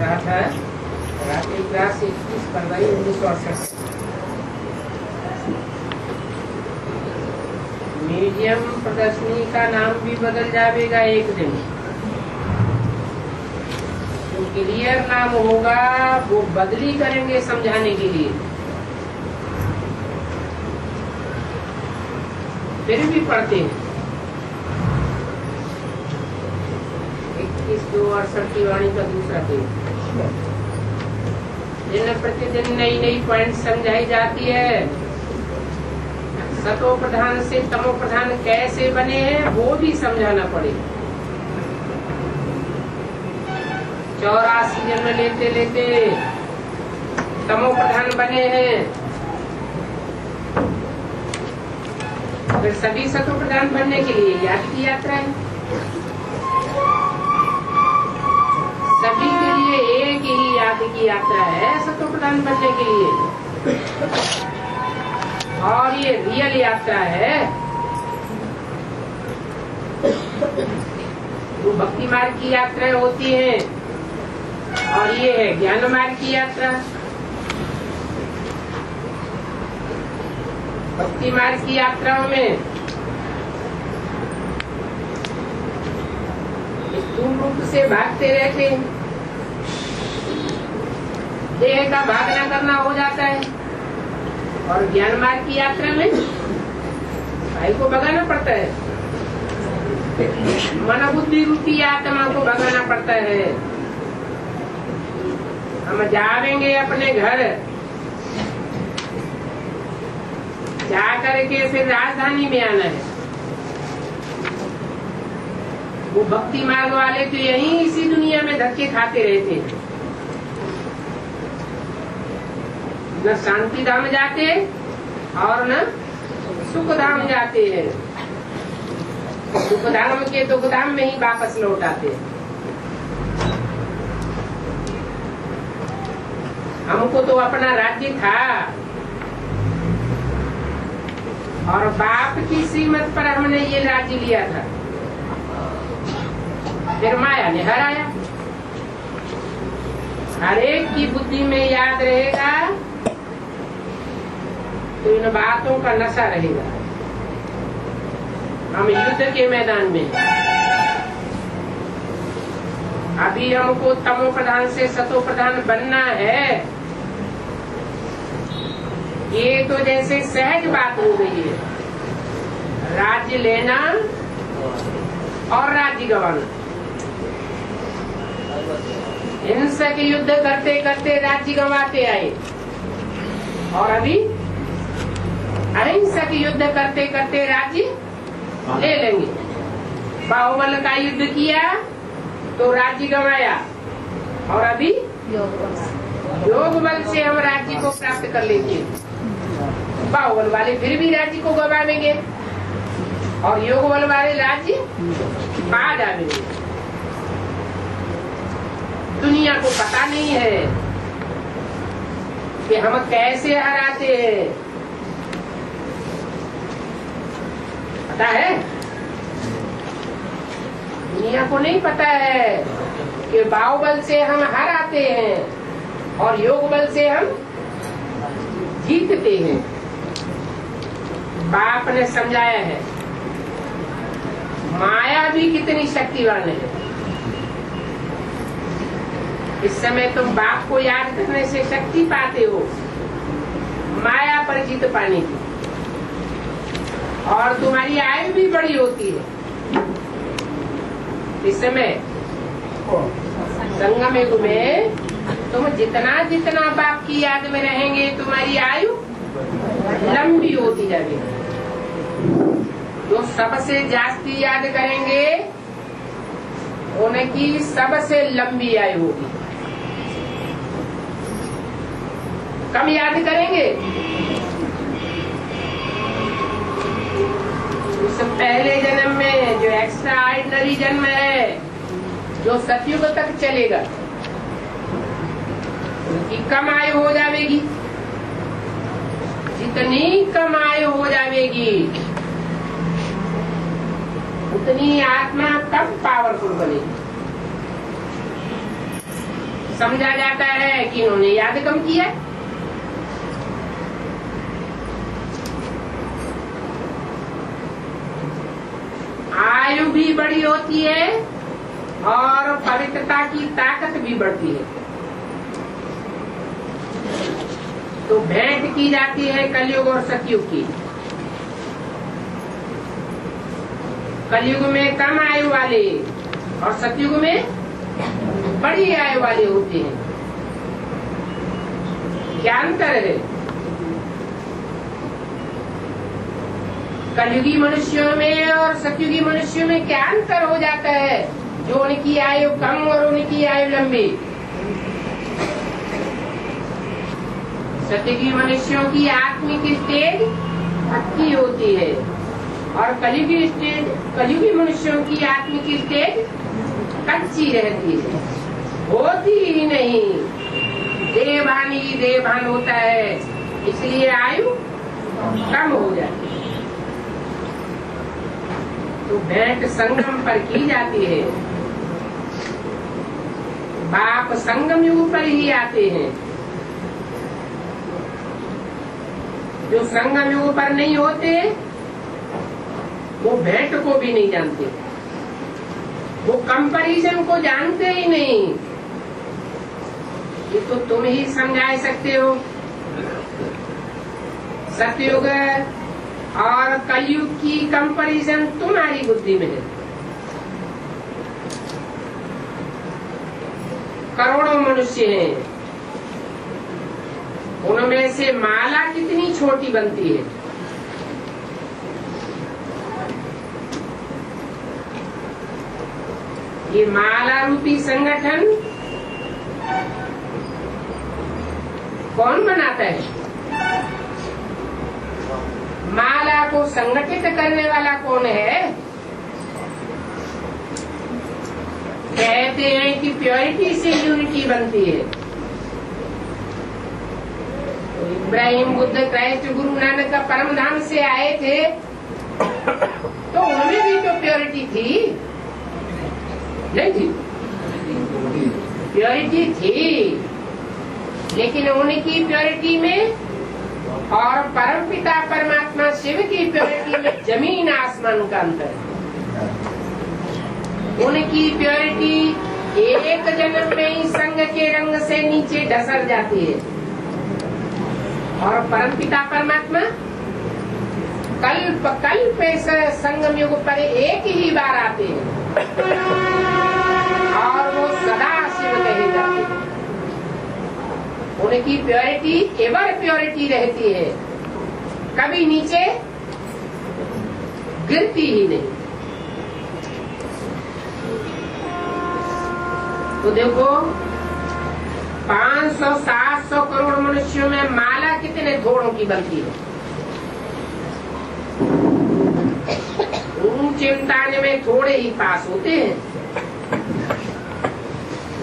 रहा था रात्रि क्लास 21 फरवरी 1968। म्यूजियम प्रदर्शनी का नाम भी बदल जाएगा एक दिन। जो क्लियर नाम होगा वो बदली करेंगे समझाने के लिए। फिर भी पढ़ते हैं 21/2/68 की वाणी का दूसरा पेज, जिनमें प्रतिदिन नई नई पॉइंट समझाई जाती है। सतो प्रधान से तमो प्रधान कैसे बने हैं वो भी समझाना पड़ेगा। 84 जन्म लेते लेते तमो प्रधान बने हैं, फिर सभी सतो प्रधान बनने के लिए याद की यात्रा है। सभी के लिए एक ही याद की यात्रा है सतो प्रधान बनने के लिए, और ये रियल यात्रा है। वो भक्ति मार्ग की यात्रा होती है और ये है ज्ञान मार्ग की यात्रा। भक्ति मार्ग की यात्राओं में स्थूल रूप से भागते रहते हैं, देह का भागना करना हो जाता है, और ज्ञान मार्ग की यात्रा में भाई को भगाना पड़ता है, मन बुद्धि रूपी आत्मा को भगाना पड़ता है। हम जावेंगे अपने घर, जा करके फिर राजधानी में आना है। वो भक्ति मार्ग वाले तो यहीं इसी दुनिया में धक्के खाते रहते हैं, न शांति धाम जाते और न सुख धाम जाते हैं। सुख धाम के दुख धाम में ही वापस लौट आते हैं। हमको तो अपना राज्य था और बाप की श्रीमत पर हमने ये राज्य लिया था, फिर माया ने हराया। हर एक की बुद्धि में याद रहेगा तो इन बातों का नशा रहेगा। हम युद्ध के मैदान में, अभी हमको तमो प्रधान से सतो प्रधान बनना है। ये तो जैसे सहज बात हो गई है, राज्य लेना और राज्य गंवाना। हिंसक युद्ध करते करते राज्य गंवाते आए, और अभी अहिंसक युद्ध करते करते राज्य ले लेंगे। बाहुबल का युद्ध किया तो राज्य गंवाया, और अभी योग बल से हम राज्य को प्राप्त कर लेंगे। बाहुबल वाले फिर भी राज्य को गंवाएंगे और योग बल वाले राज्य पा जाएंगे। दुनिया को पता नहीं है कि हम कैसे हराते हैं। पता है? दुनिया को नहीं पता है कि बाहुबल से हम हराते हैं और योग बल से हम जीतते हैं। बाप ने समझाया है माया भी कितनी शक्तिवान है। इस समय तुम बाप को याद करने से शक्ति पाते हो माया पर जीत पाने की, और तुम्हारी आयु भी बड़ी होती है। इस समय संगम युग में तुम जितना जितना बाप की याद में रहेंगे तुम्हारी आयु लंबी होती जाएगी। जो सबसे जास्ती याद करेंगे उनकी सबसे लंबी आयु होगी। कम याद करेंगे उस पहले जन्म में जो एक्स्ट्रा ऑर्डिनरी जन्म है, जो सतयुग तक चलेगा, उनकी कम आयु हो जाएगी। जितनी कम आयु हो जाएगी उतनी आत्मा कम पावरफुल बनेगी। समझा जाता है कि इन्होंने याद कम किया। आयु भी बड़ी होती है और पवित्रता की ताकत भी बढ़ती है। तो भेंट की जाती है कलयुग और सतयुग की। कलयुग में कम आयु वाले और सतयुग में बड़ी आयु वाले होते हैं। क्या अंतर है? कलयुगी मनुष्यों में और सतयुगी मनुष्यों में क्या अंतर हो जाता है जो उनकी आयु कम और उनकी आयु लंबी? सतयुगी मनुष्यों की आत्मिक स्टेज पक्की होती है और कलयुगी मनुष्यों की आत्मिक स्टेज कच्ची रहती है, होती ही नहीं। देवभान ही देवभान होता है, इसलिए आयु कम हो जाती है। तो भेंट संगम पर की जाती है। बाप संगम युग पर ही आते हैं। जो संगम युग पर नहीं होते वो भेंट को भी नहीं जानते, वो कंपैरिजन को जानते ही नहीं। ये तो तुम ही समझा सकते हो। सतयुग और कलयुग की कंपैरिजन तुम्हारी बुद्धि में है। करोड़ों मनुष्य हैं, उनमें से माला कितनी छोटी बनती है। ये माला रूपी संगठन कौन बनाता है? माला को संगठित करने वाला कौन है? कहते हैं कि प्योरिटी से यूनिटी बनती है। तो इब्राहिम, बुद्ध, क्राइस्ट, गुरु नानक का परम धाम से आए थे तो उनमें भी तो प्योरिटी थी, नहीं थी? प्योरिटी थी, लेकिन उनकी प्योरिटी में और परमपिता परमात्मा शिव की प्योरिटी में जमीन आसमान का अंतर है। उनकी प्योरिटी एक जन्म में ही संग के रंग से नीचे ढसर जाती है और परमपिता परमात्मा कल्प कल्प संगम युग पर एक ही बार आते हैं और वो सदा शिव कहे जाते हैं। उनकी प्योरिटी एवर प्योरिटी रहती है, कभी नीचे गिरती ही नहीं। तो देखो 500-700 करोड़ मनुष्यों में माला कितने थोड़ों की बनती है। चिंताने में थोड़े ही पास होते हैं।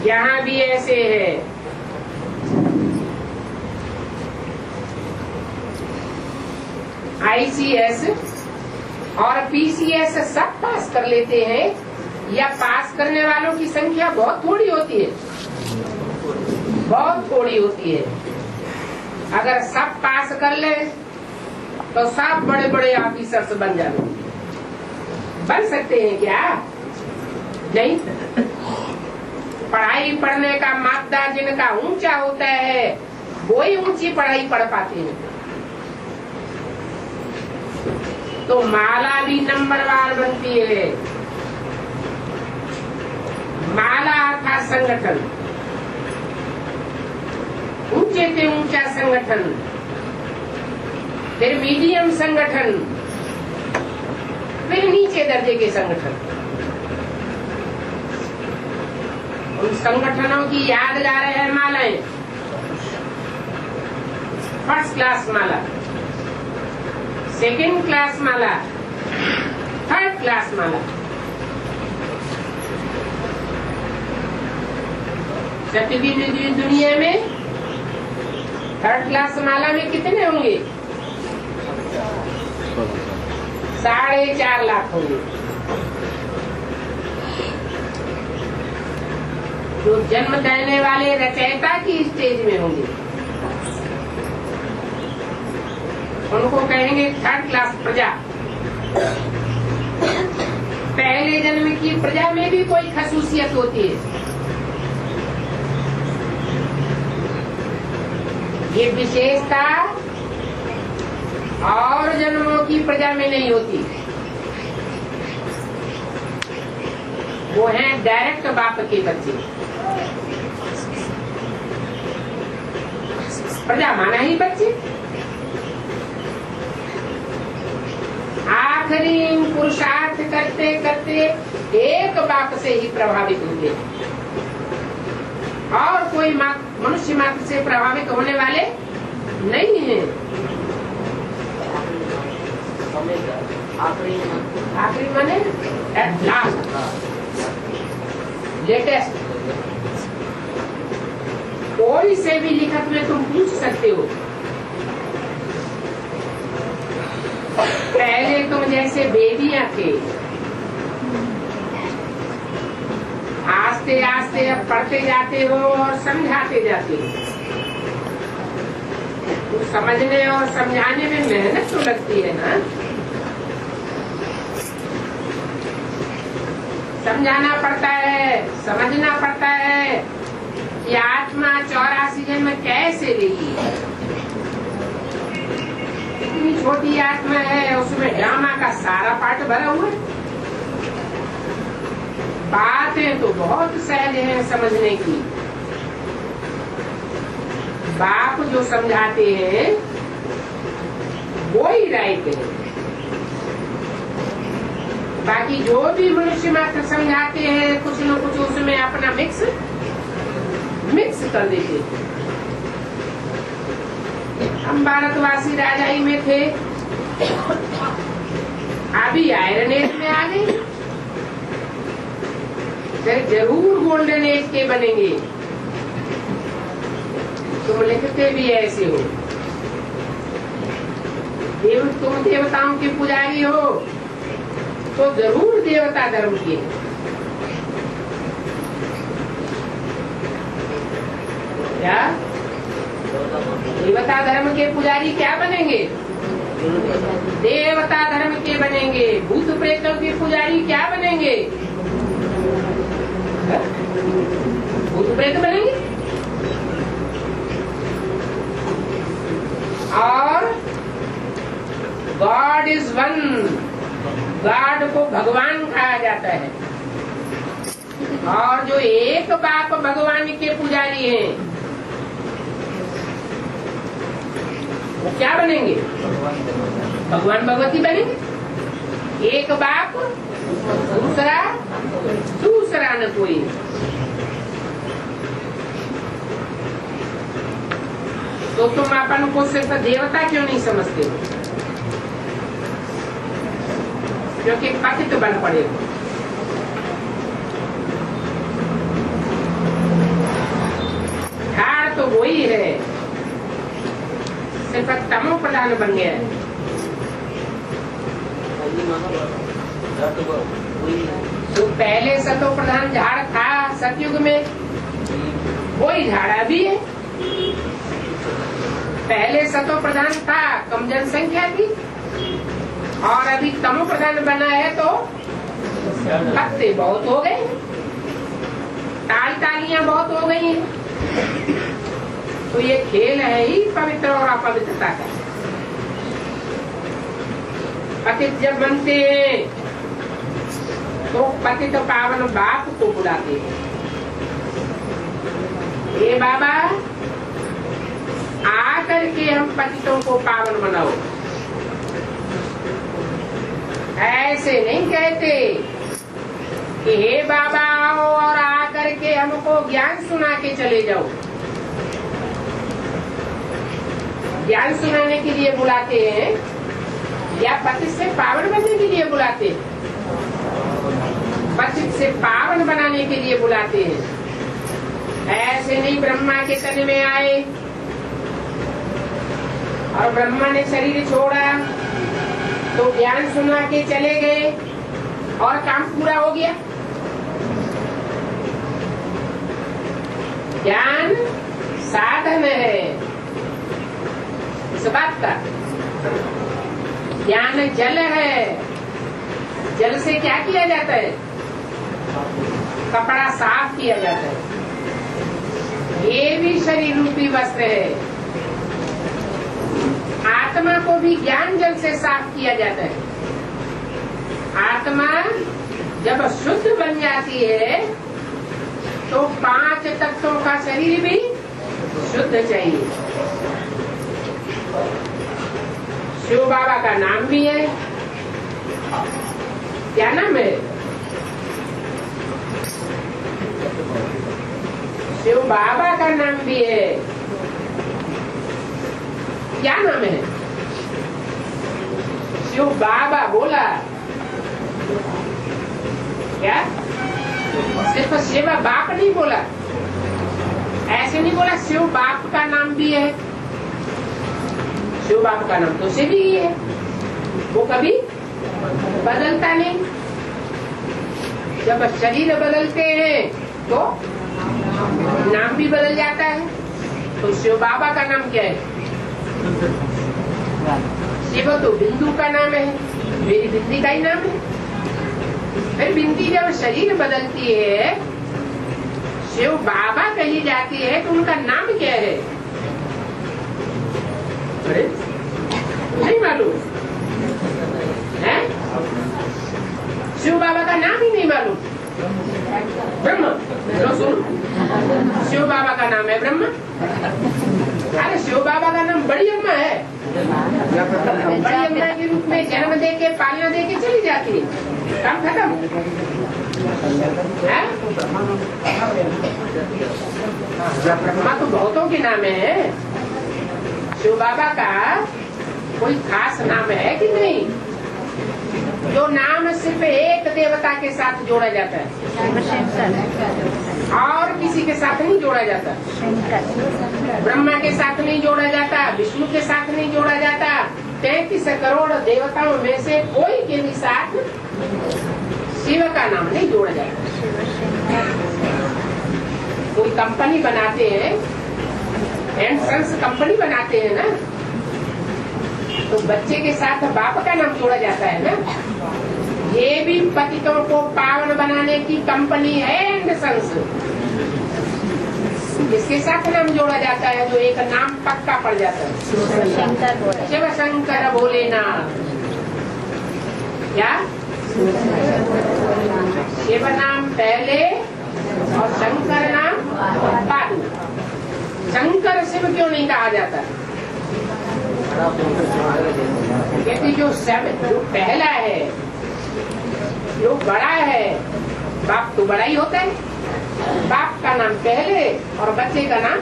यहाँ भी ऐसे है। ICS और PCS सब पास कर लेते हैं या पास करने वालों की संख्या बहुत थोड़ी होती है, बहुत थोड़ी होती है। अगर सब पास कर ले तो सब बड़े बड़े ऑफिसर्स बन जाते। बन सकते हैं क्या? नहीं। पढ़ाई पढ़ने का मापदा जिनका ऊंचा होता है वो ही ऊंची पढ़ाई पढ़ पाते हैं। तो माला भी नंबरवार बनती है। माला था संगठन, ऊंचे से ऊंचा संगठन, फिर मीडियम संगठन, फिर नीचे दर्जे के संगठन। उन संगठनों की यादगार है मालाएं। फर्स्ट क्लास माला, सेकेंड क्लास माला, थर्ड क्लास माला। सतयुगी दुनिया में थर्ड क्लास माला में कितने होंगे? 4.5 लाख होंगे। जो जन्म देने वाले रचयिता की स्टेज में होंगे उनको कहेंगे थर्ड क्लास प्रजा। पहले जन्म की प्रजा में भी कोई खसूसियत होती है, ये विशेषता और जन्मों की प्रजा में नहीं होती। वो हैं डायरेक्ट बाप के बच्चे। प्रजा माना ही बच्चे। आखिरी पुरुषार्थ करते करते एक बाप से ही प्रभावित होंगे और कोई मनुष्य मात्र से प्रभावित होने वाले नहीं है। आखिरी माने एट लास्ट, लेटेस्ट। कोई से भी लिखत में तुम पूछ सकते हो, पहले तुम जैसे बेदियां थे, आस्ते आस्ते अब पढ़ते जाते हो और समझाते जाते हो। तो समझने और समझाने में मेहनत तो लगती है ना। समझाना पड़ता है, समझना पड़ता है कि आत्मा 84 जन्म कैसे लेगी। इतनी छोटी आत्मा है, उसमें ड्रामा का सारा पार्ट भरा हुआ है। बातें तो बहुत सहज हैं समझने की। बाप जो समझाते हैं वो ही राइट है, बाकी जो भी मनुष्य मात्र समझाते हैं कुछ न कुछ उसमें अपना मिक्स कर देते। हम भारतवासी राजाई में थे, अभी आयरन एज में आ गए, फिर जरूर गोल्डन एज के बनेंगे। तुम लिखते भी ऐसे हो, तुम देवताओं के पुजारी हो तो जरूर देवता धर्म के। क्या देवता धर्म के पुजारी क्या बनेंगे? देवता धर्म के बनेंगे। भूत प्रेतों के पुजारी क्या बनेंगे? भूत प्रेत बनेंगे। और गॉड इज वन, गॉड को भगवान कहा जाता है। और जो एक बाप भगवान के पुजारी हैं वो क्या बनेंगे? भगवान भगवती बनेंगे। एक बाप दूसरा न कोई। तो तुम अपन को सिर्फ देवता क्यों नहीं समझते हो? क्योंकि पतित बन पड़े हो। झाड़ तो वही है, सिर्फ तमो प्रधान बन गया है। तो पहले सतो प्रधान झाड़ था सतयुग में, वही झाड़ा भी है। पहले सतो प्रधान था, कम जनसंख्या थी, और अभी तमो प्रधान बना है तो पत्ते बहुत हो गए, तालियां बहुत हो गई हैं। तो ये खेल है ही पवित्र और अपवित्रता का। पतित जब बनते हैं तो पतित पावन बाप को बुलाते हैं, ये बाबा आकर के हम पतितों को पावन बनाओ। ऐसे नहीं कहते कि हे बाबा आओ और आकर के हमको ज्ञान सुना के चले जाओ। ज्ञान सुनाने के लिए बुलाते हैं या पतित से पावन बनने के लिए बुलाते हैं? पतित से पावन बनाने के लिए बुलाते हैं। ऐसे नहीं ब्रह्मा के तन में आए और ब्रह्मा ने शरीर छोड़ा तो ज्ञान सुना के चले गए और काम पूरा हो गया। ज्ञान साधन है इस बात का। ज्ञान जल है, जल से क्या किया जाता है? कपड़ा साफ किया जाता है। ये भी शरीर रूपी वस्त्र है। आत्मा को भी ज्ञान जल से साफ किया जाता है। आत्मा जब शुद्ध बन जाती है तो 5 तत्वों का शरीर भी शुद्ध चाहिए। शिव बाबा का नाम भी है। क्या नाम है? शिव बाबा का नाम भी है। क्या नाम है? शिव बाबा बोला क्या? सिर्फ शिव बाप नहीं बोला, ऐसे नहीं बोला। शिव बाप का नाम भी है। शिव बाप का नाम तो शिव ही है, वो कभी बदलता नहीं। जब शरीर बदलते हैं तो नाम भी बदल जाता है। तो शिव बाबा का नाम क्या है? शिव तो बिंदु का नाम है, मेरी बिंदी का ही नाम है। फिर बिंदी जब शरीर बदलती है, शिव बाबा कही जाती है, तो उनका नाम क्या है? अरे नहीं मालूम है? शिव बाबा का नाम ही नहीं मालूम। ब्रह्म, लो सुन, शिव बाबा का नाम है ब्रह्म। अरे शिव बाबा का नाम बड़ी अम्मा है। बड़ी अम्मा के रूप में जन्म दे के पालना दे के चली जाती है, काम खत्म है। ब्रह्मा तो बहुतों के नाम है। शिव बाबा का कोई खास नाम है कि नहीं? जो नाम सिर्फ एक देवता के साथ जोड़ा जाता है और किसी के साथ नहीं जोड़ा जाता। ब्रह्मा के साथ नहीं जोड़ा जाता, विष्णु के साथ नहीं जोड़ा जाता। 33 करोड़ देवताओं में से कोई के भी साथ शिव का नाम नहीं जोड़ा जाता। कोई कंपनी बनाते हैं, एंड सन्स कंपनी बनाते हैं ना, तो बच्चे के साथ बाप का नाम जोड़ा जाता है ना। ये भी पतितों को पावन बनाने की कंपनी है एंड सन्स। इसके साथ नाम जोड़ा जाता है जो एक नाम पक्का पड़ जाता है। शिव शंकर भोलेनाथ। क्या? शिव नाम पहले और शंकर नाम बाद में। शंकर शिव क्यों नहीं कहा जाता? क्योंकि जो पहला है, जो बड़ा है, बाप तो बड़ा ही होता है। बाप का नाम पहले और बच्चे का नाम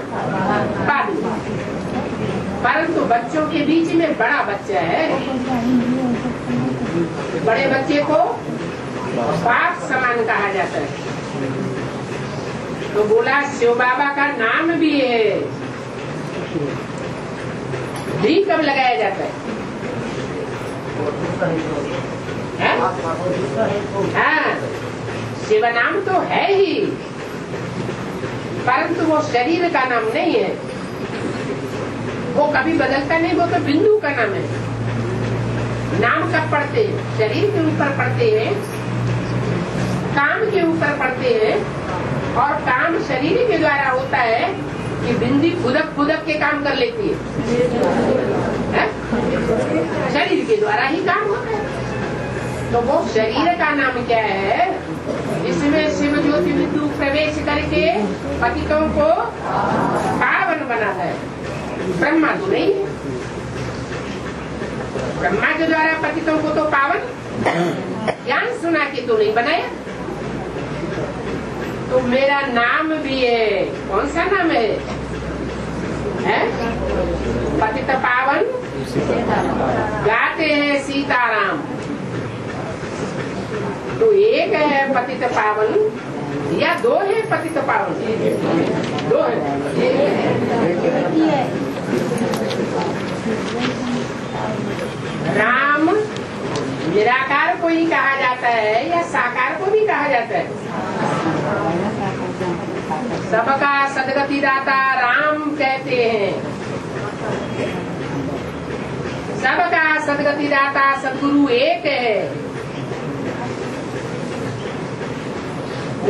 बाद में। परंतु बच्चों के बीच में बड़ा बच्चा है, बड़े बच्चे को बाप समान कहा जाता है। तो बोला शिव बाबा का नाम भी है। डी कब लगाया जाता है? हाँ, शिव नाम तो है ही, परंतु वो शरीर का नाम नहीं है। वो कभी बदलता नहीं, वो तो बिंदु का नाम है। नाम कब पढ़ते हैं? शरीर के ऊपर पढ़ते हैं, काम के ऊपर पढ़ते हैं, और काम शरीर के द्वारा होता है कि बिंदी खुदक के काम कर लेती है? शरीर के द्वारा ही काम होता है। तो वो शरीर का नाम क्या है? इसमें शिव ज्योति बिंदु प्रवेश करके पतितों को पावन बनाता है। ब्रह्मा तो नहीं है। ब्रह्मा के द्वारा पतितों को तो पावन ज्ञान सुना के तो नहीं बनाया। तो मेरा नाम भी है। कौन सा नाम है? पतित पावन गाते हैं सीताराम। तो एक है पतित पावन या दो है पतित पावन? दो है। राम निराकार को ही कहा जाता है या साकार को भी कहा जाता है? सबका सदगति दाता राम कहते हैं। सबका सदगति दाता सदगुरु एक है।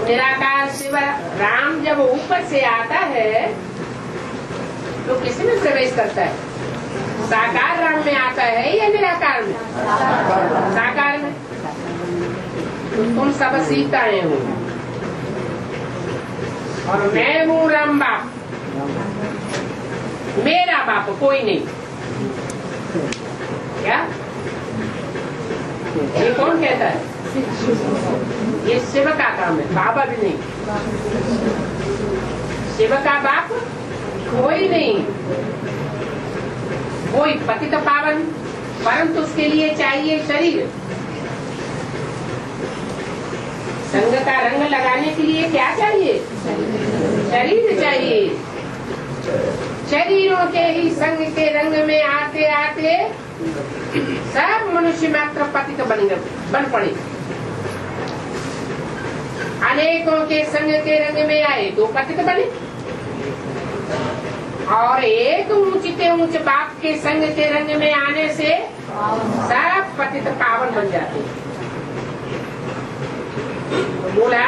निराकार शिव राम जब ऊपर से आता है तो किसमें प्रवेश करता है? साकार राम में आता है या निराकार में? साकार में। तो तुम सब सीताएं हो और मैं हूँ राम बाप। मेरा बाप कोई नहीं। क्या ये कौन कहता है? ये शिव का काम है, बाबा भी नहीं। शिव का बाप कोई नहीं। कोई पतित पावन, परंतु उसके लिए चाहिए शरीर। संग का रंग लगाने के लिए क्या चाहिए? शरीर चाहिए। शरीरों के ही संग के रंग में आते आते सब मनुष्य मात्र पतित बन पड़े। अनेकों के संग के रंग में आए तो पतित बने, और एक ऊंचे ऊंचे बाप के संग के रंग में आने से सब पतित पावन बन जाते। बोला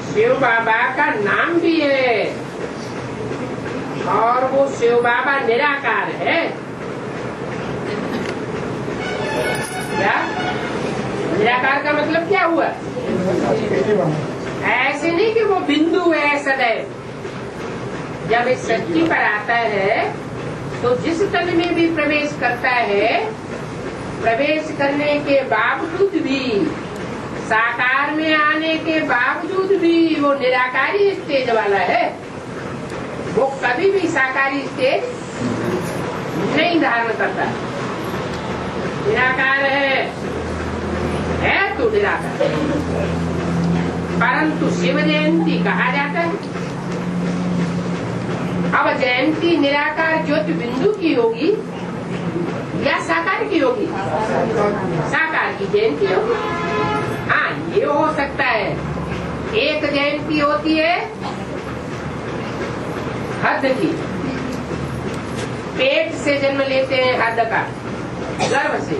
शिव बाबा का नाम भी है और वो शिव बाबा निराकार है। क्या निराकार का मतलब क्या हुआ? ऐसे नहीं कि वो बिंदु है सदैव। जब इस सृष्टि पर आता है तो जिस तन में भी प्रवेश करता है, प्रवेश करने के बावजूद भी, साकार में आने के बावजूद भी वो निराकारी स्टेज वाला है। वो कभी भी साकारी स्टेज नहीं धारण करता। निराकार है तो निराकार। परंतु शिव जयंती कहा जाता है। अब जयंती निराकार ज्योति बिंदु की होगी या साकार की होगी? साकार की जयंती होगी। हाँ, ये हो सकता है। एक जयंती होती है हद की, पेट से जन्म लेते हैं हद का, गर्भ से।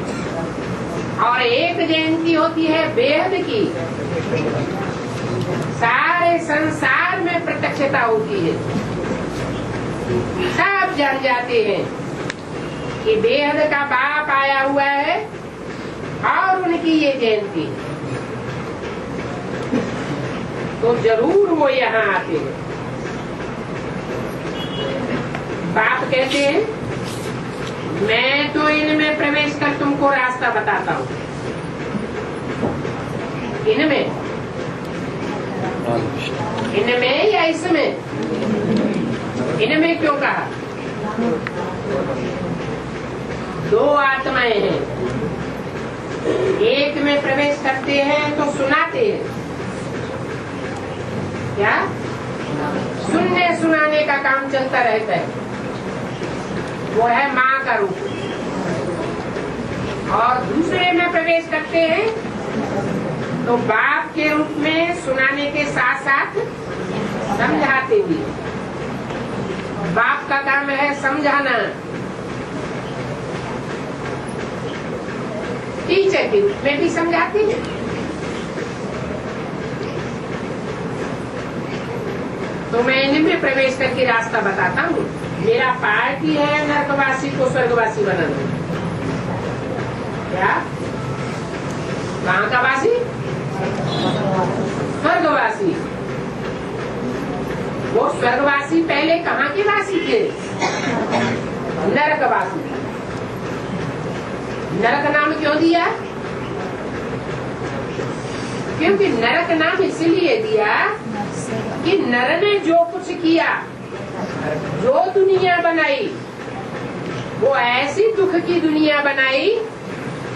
और एक जयंती होती है बेहद की, सारे संसार में प्रत्यक्षता होती है। सब जान जाते हैं कि बेहद का बाप आया हुआ है और उनकी ये जयंती, तो जरूर वो यहाँ आते हैं। बाप कहते हैं मैं तो इनमें प्रवेश कर तुमको रास्ता बताता हूँ। इनमें या इसमें? इनमें क्यों कहा? दो आत्माएं हैं। एक में प्रवेश करते हैं तो सुनाते हैं। क्या? सुनने सुनाने का काम चलता रहता है। वो है माँ का रूप। और दूसरे में प्रवेश करते हैं तो बाप के रूप में सुनाने के साथ साथ समझाते भी। बाप का काम है समझाना। टीचर के रूप में भी समझाते हैं। तो मैं इनमें प्रवेश करके रास्ता बताता हूँ। मेरा पार्टी है नरकवासी को स्वर्गवासी बनाना। क्या? कहाँ का वासी? स्वर्गवासी। वो स्वर्गवासी पहले कहाँ के वासी थे? नरकवासी। नरक नाम क्यों दिया? क्योंकि नरक नाम इसलिए दिया कि नर ने जो कुछ किया, जो दुनिया बनाई, वो ऐसी दुख की दुनिया बनाई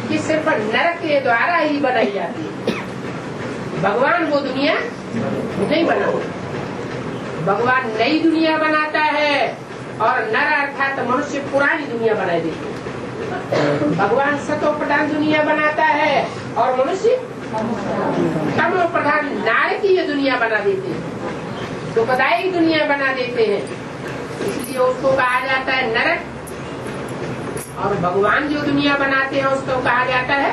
कि सिर्फ नरक के द्वारा ही बनाई जाती है। भगवान वो दुनिया नहीं बनाता। भगवान नई दुनिया बनाता है और नर अर्थात मनुष्य पुरानी दुनिया बनाई देती है। भगवान सतोपटान दुनिया बनाता है और मनुष्य तमो प्रधान नारकीय दुनिया बना देते हैं, दुखदायी दुनिया बना देते हैं, इसलिए उसको कहा जाता है नरक। और भगवान जो दुनिया बनाते हैं उसको कहा जाता है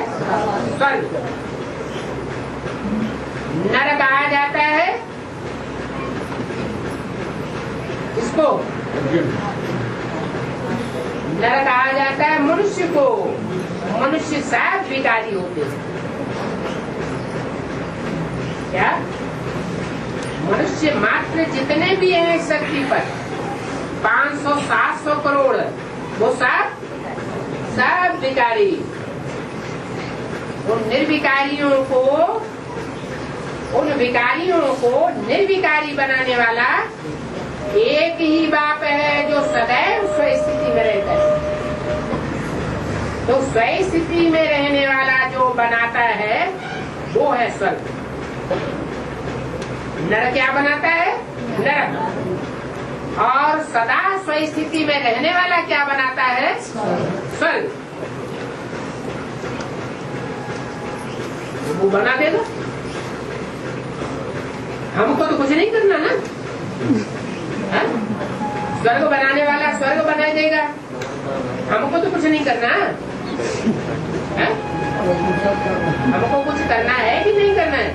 स्वर्ग। नरक कहा जाता है इसको, नरक कहा जाता है मनुष्य को। मनुष्य सब विकारी होते हैं। क्या मनुष्य मात्र जितने भी हैं शक्ति पर 500-700 करोड़, वो सब विकारी। उन निर्विकारियों को, उन विकारियों को निर्विकारी बनाने वाला एक ही बाप है जो सदैव स्वस्थिति में रहता है। तो स्वस्थिति में रहने वाला जो बनाता है वो है स्वर्ग। नरक क्या बनाता है? नरक। और सदा स्वस्थिति में रहने वाला क्या बनाता है? स्वर्ग। वो बना देगा। हमको तो कुछ नहीं करना ना। स्वर्ग बनाने वाला स्वर्ग बना देगा, हमको तो कुछ नहीं करना है? हमको कुछ करना है कि नहीं करना है?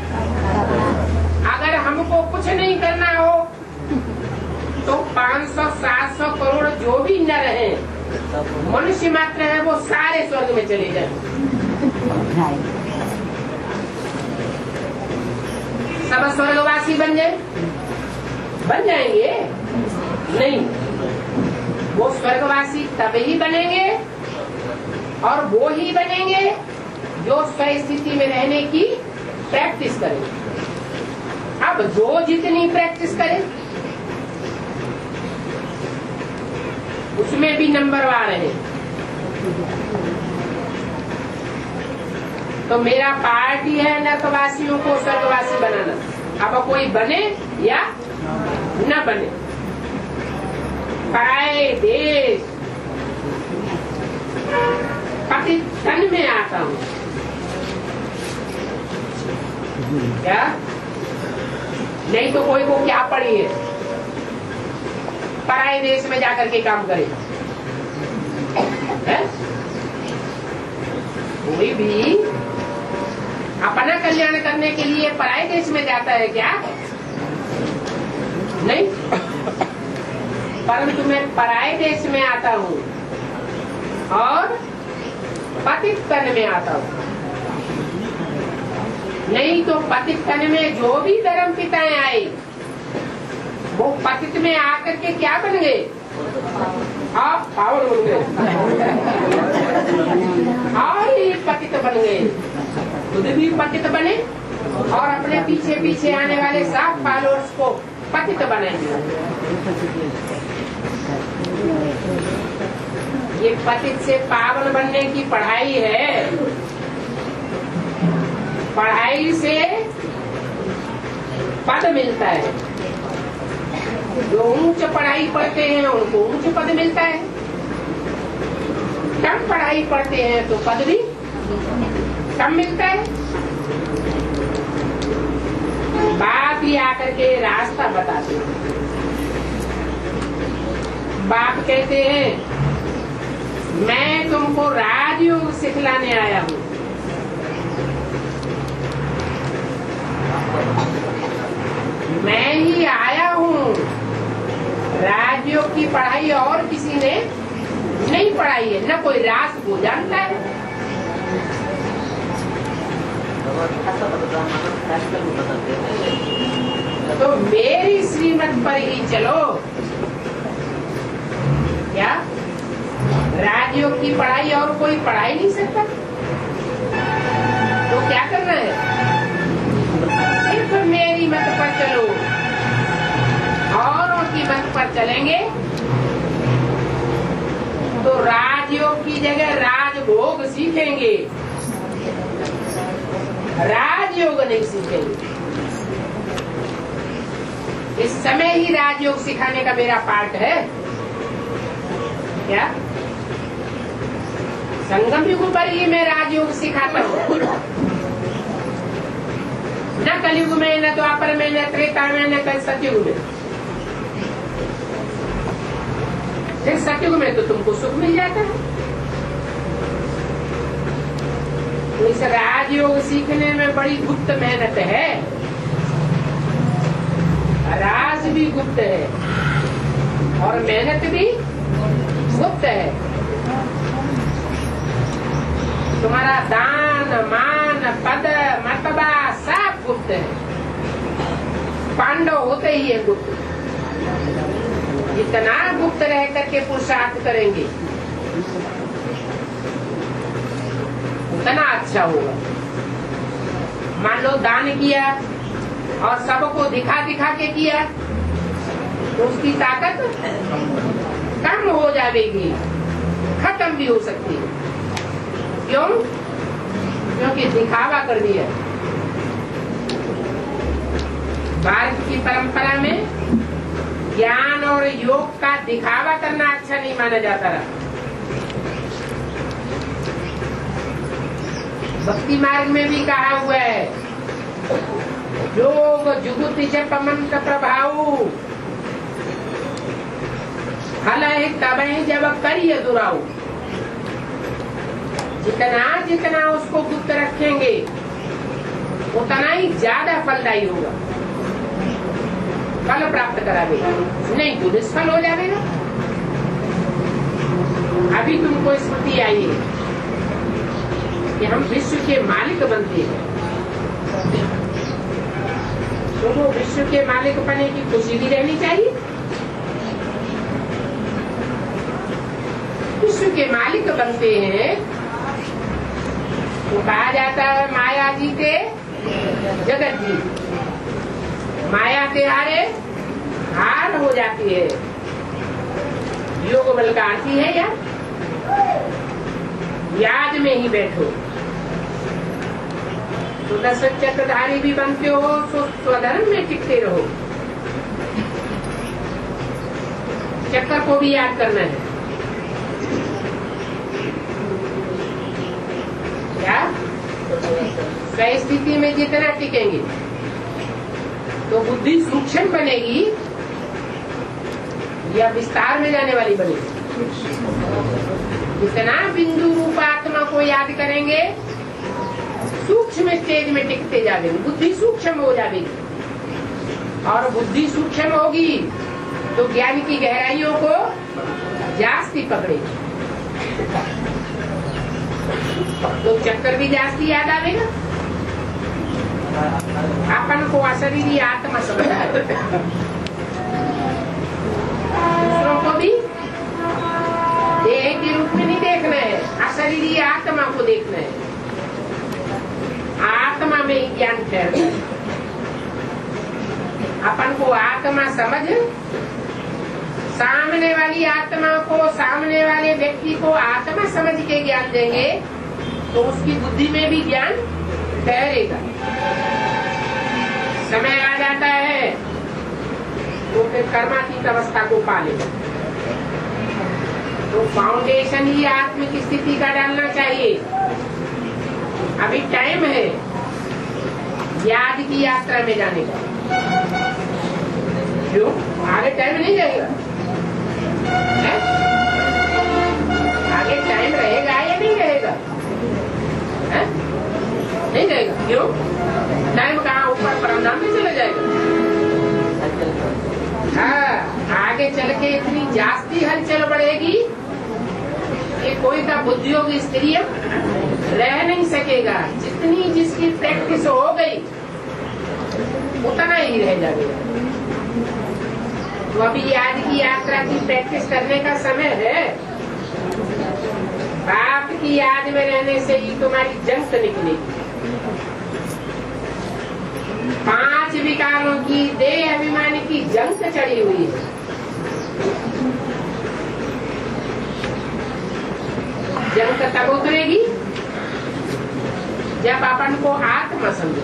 अगर हमको कुछ नहीं करना हो तो 500-700 करोड़ जो भी नर हैं, मनुष्य मात्र है, वो सारे स्वर्ग में चले जाए। सब स्वर्गवासी बन जाएंगे? नहीं, वो स्वर्गवासी तब ही बनेंगे और वो ही बनेंगे जो स्वस्थिति में रहने की प्रैक्टिस करें। अब जो जितनी प्रैक्टिस करे उसमें भी नंबरवार है। तो मेरा पार्टी है नरकवासियों को स्वर्गवासी बनाना। अब कोई बने या न बने, पराए देश पति तन में आता हूँ। क्या नहीं तो कोई को क्या पड़ी है पराए देश में जाकर के काम करे? कोई भी अपना कल्याण करने के लिए पराए देश में जाता है क्या? नहीं। परंतु मैं पराए देश में आता हूँ और पतित तन में आता हूँ। नहीं तो पतित तन में जो भी धर्म पिताएं आए वो पतित में आकर के क्या बन गए? आप पावन बन गए और ये पतित बन गए। खुद भी पतित बने और अपने पीछे पीछे आने वाले सब फॉलोअर्स को पतित बनाएंगे। ये पतित से पावन बनने की पढ़ाई है। पढ़ाई से पद मिलता है। जो ऊंच पढ़ाई पढ़ते हैं उनको ऊंच पद मिलता है। कम पढ़ाई पढ़ते हैं तो पद भी कम मिलता है। बाप ही आकर के रास्ता बताते हैं। बाप कहते हैं मैं तुमको राजयोग सिखलाने आया हूँ। मैं ही आया हूँ। राजयोग की पढ़ाई और किसी ने नहीं पढ़ाई है, न कोई रास को जानता है। तो मेरी श्रीमत पर ही चलो। क्या राजयोग की पढ़ाई और कोई पढ़ा ही नहीं सकता? तो क्या करना है? सिर्फ मेरी मत पर चलो। औरों की मत पर चलेंगे तो राजयोग की जगह राजभोग सीखेंगे, राजयोग नहीं सीखेंगे। इस समय ही राजयोग सिखाने का मेरा पार्ट है। क्या संगम युग पर ही मैं राजयोग सिखाता हूँ। न कलयुग में, न द्वापर में, न त्रेता में, न सतयुग में। फिर सतयुग में तो तुमको सुख मिल जाता है। तो इस राजयोग सीखने में बड़ी गुप्त मेहनत है। राज भी गुप्त है और मेहनत भी गुप्त है। तुम्हारा दान मान पद मर्तबा सब गुप्त है। पांडव होते ही है गुप्त। इतना गुप्त रह करके पुरुषार्थ करेंगे उतना अच्छा होगा। मान लो दान किया और सबको दिखा दिखा के किया तो उसकी ताकत कम हो जाएगी, खत्म भी हो सकती है। क्यों? क्योंकि दिखावा कर दिया। भारत की परंपरा में ज्ञान और योग का दिखावा करना अच्छा नहीं माना जाता रहा। भक्ति मार्ग में भी कहा हुआ है, योग जुगुति जप मंत्र प्रभाव हल है तब जब करिए दुराऊ। जितना जितना उसको गुप्त रखेंगे उतना ही ज्यादा फलदायी होगा, फल प्राप्त करावेगा, नहीं तो निष्फल हो जाएगा। अभी तुमको स्मृति आई है कि हम विश्व के मालिक बनते हैं, तो वो विश्व के मालिक बनने की खुशी भी रहनी चाहिए। विश्व के मालिक बनते हैं तो कहा जाता है माया जीते जगत जी, माया के हारे हार हो जाती है। योग बल का अर्थ ही है यार, याद में ही बैठो। तो दशरथ चक्रधारी भी बनते हो तो स्वधर्म में टिकते रहो। चक्कर को भी याद करना है क्या? सही स्थिति में जितना टिकेंगे तो बुद्धि सूक्ष्म बनेगी या विस्तार में जाने वाली बनेगी। जितना बिंदु रूप आत्मा को याद करेंगे सूक्ष्म स्टेज में टिकते जाएंगे, बुद्धि सूक्ष्म हो जाएगी। और बुद्धि सूक्ष्म होगी तो ज्ञान की गहराइयों को जास्ती पकड़ेगी, तो चक्कर भी जास्ती याद आवेगा। अपन को अशरीरी आत्मा समझना है, दूसरों को भी देह के रूप में नहीं देखना है, अशरीरी आत्मा को देखना है। आत्मा में ही ज्ञान ठहरता है। अपन को आत्मा समझ, सामने वाली आत्मा को, सामने वाले व्यक्ति को आत्मा समझ के ज्ञान देंगे तो उसकी बुद्धि में भी ज्ञान ठहरेगा। समय आ जाता है तो फिर कर्मातीत अवस्था को पालेगा। तो फाउंडेशन ही आत्मिक स्थिति का डालना चाहिए। अभी टाइम है याद की यात्रा में जाने का। क्यों? आगे टाइम नहीं जाएगा है? आगे टाइम रहेगा या नहीं रहेगा? है? नहीं रहेगा। क्यों? टाइम कहाँ ऊपर परमधाम में चला जाएगा। हाँ, आगे चल के इतनी जास्ती हलचल बढ़ेगी कि कोई का बुद्धियोग स्त्री रह नहीं सकेगा। जितनी जिसकी प्रैक्टिस हो गई उतना ही रह जाएगा। तो अभी याद की यात्रा की प्रैक्टिस करने का समय है। बाप की याद में रहने से ही तुम्हारी जंग निकलेगी। 5 विकारों की देह अभिमान की जंग चढ़ी हुई है। जंग तब उतरेगी जब अपन को आत्मा समझे